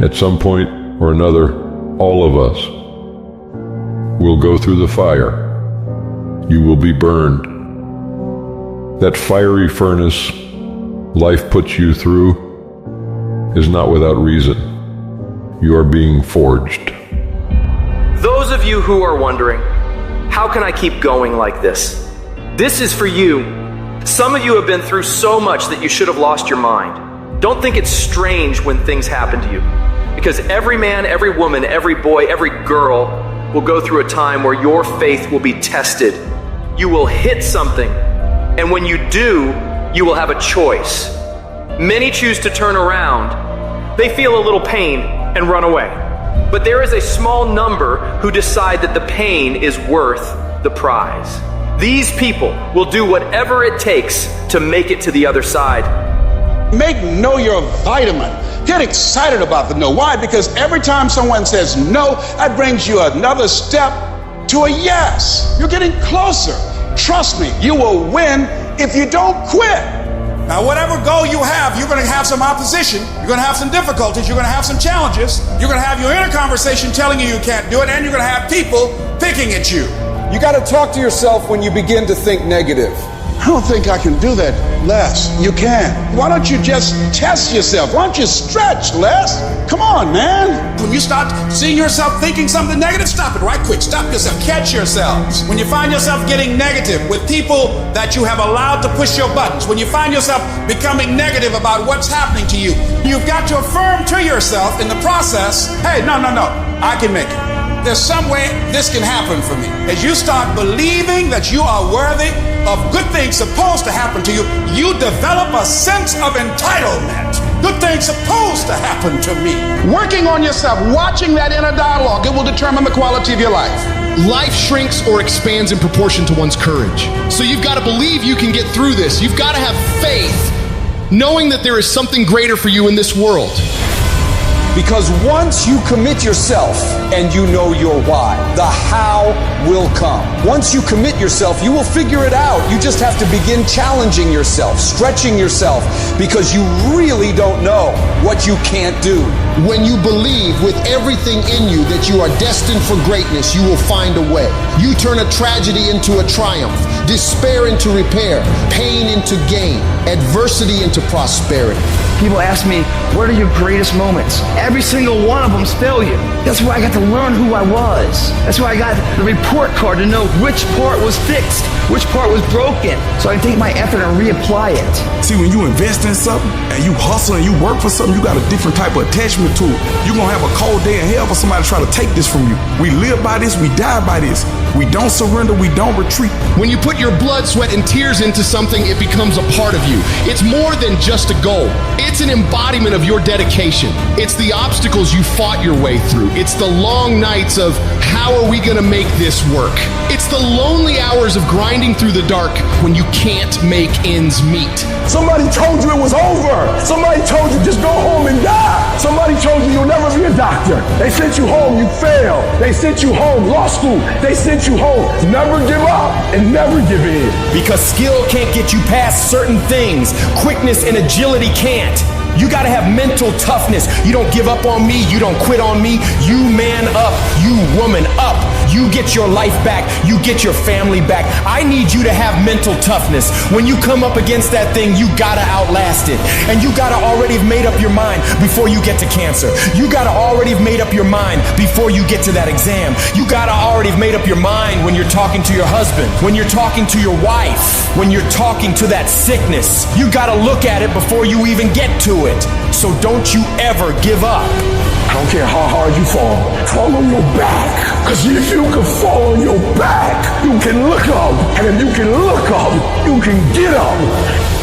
At some point or another, all of us will go through the fire. You will be burned. That fiery furnace life puts you through is not without reason. You are being forged. Those of you who are wondering, how can I keep going like this? This is for you. Some of you have been through so much that you should have lost your mind. Don't think it's strange when things happen to you, because every man, every woman, every boy, every girl will go through a time where your faith will be tested. You will hit something, and when you do, you will have a choice. Many choose to turn around. They feel a little pain and run away. But there is a small number who decide that the pain is worth the prize. These people will do whatever it takes to make it to the other side. Make no your vitamin. Get excited about the no. Why? Because every time someone says no, that brings you another step to a yes. You're getting closer. Trust me, you will win if you don't quit. Now, whatever goal you have, you're going to have some opposition. You're going to have some difficulties. You're going to have some challenges. You're going to have your inner conversation telling you you can't do it, and you're going to have people picking at you. You got to talk to yourself when you begin to think negative. I don't think I can do that, Les. You can. Why don't you just test yourself? Why don't you stretch, Les? Come on, man. When you start seeing yourself thinking something negative, stop it right quick. Stop yourself. Catch yourselves. When you find yourself getting negative with people that you have allowed to push your buttons, when you find yourself becoming negative about what's happening to you, you've got to affirm to yourself in the process, hey, no, I can make it. There's some way this can happen for me. As you start believing that you are worthy of good things supposed to happen to you, you develop a sense of entitlement. Good things supposed to happen to me. Working on yourself, watching that inner dialogue, it will determine the quality of your life. Life shrinks or expands in proportion to one's courage. So you've got to believe you can get through this. You've got to have faith, knowing that there is something greater for you in this world. Because once you commit yourself and you know your why, the how will come. Once you commit yourself, you will figure it out. You just have to begin challenging yourself, stretching yourself, because you really don't know what you can't do. When you believe with everything in you that you are destined for greatness, you will find a way. You turn a tragedy into a triumph, despair into repair, pain into gain, adversity into prosperity. People ask me, what are your greatest moments? Every single one of them's failure. That's where I got to learn who I was. That's where I got the report card to know which part was fixed, which part was broken, so I can take my effort and reapply it. See, when you invest in something and you hustle and you work for something, you got a different type of attachment to it. You're going to have a cold day in hell for somebody to try to take this from you. We live by this, we die by this. We don't surrender, we don't retreat. When you put your blood, sweat, and tears into something, it becomes a part of you. It's more than just a goal. It's an embodiment of your dedication. It's the obstacles you fought your way through. It's the long nights of how are we going to make this work? It's the lonely hours of grinding through the dark when you can't make ends meet. Somebody told you it was over. Somebody told you just go home and die. Somebody told you you'll never be a doctor. They sent you home, you failed. They sent you home, law school. They sent you home. Never give up and never give in. Because skill can't get you past certain things. Quickness and agility can't. You gotta have mental toughness. You don't give up on me. You don't quit on me. You man up. You woman up. You get your life back. You get your family back. I need you to have mental toughness. When you come up against that thing, you gotta outlast it. And you gotta already have made up your mind before you get to cancer. You gotta already have made up your mind before you get to that exam. You gotta already have made up your mind when you're talking to your husband, when you're talking to your wife, when you're talking to that sickness. You gotta look at it before you even get to it. So don't you ever give up. I don't care how hard you fall on your back. Because if you can fall on your back, you can look up. And if you can look up, you can get up.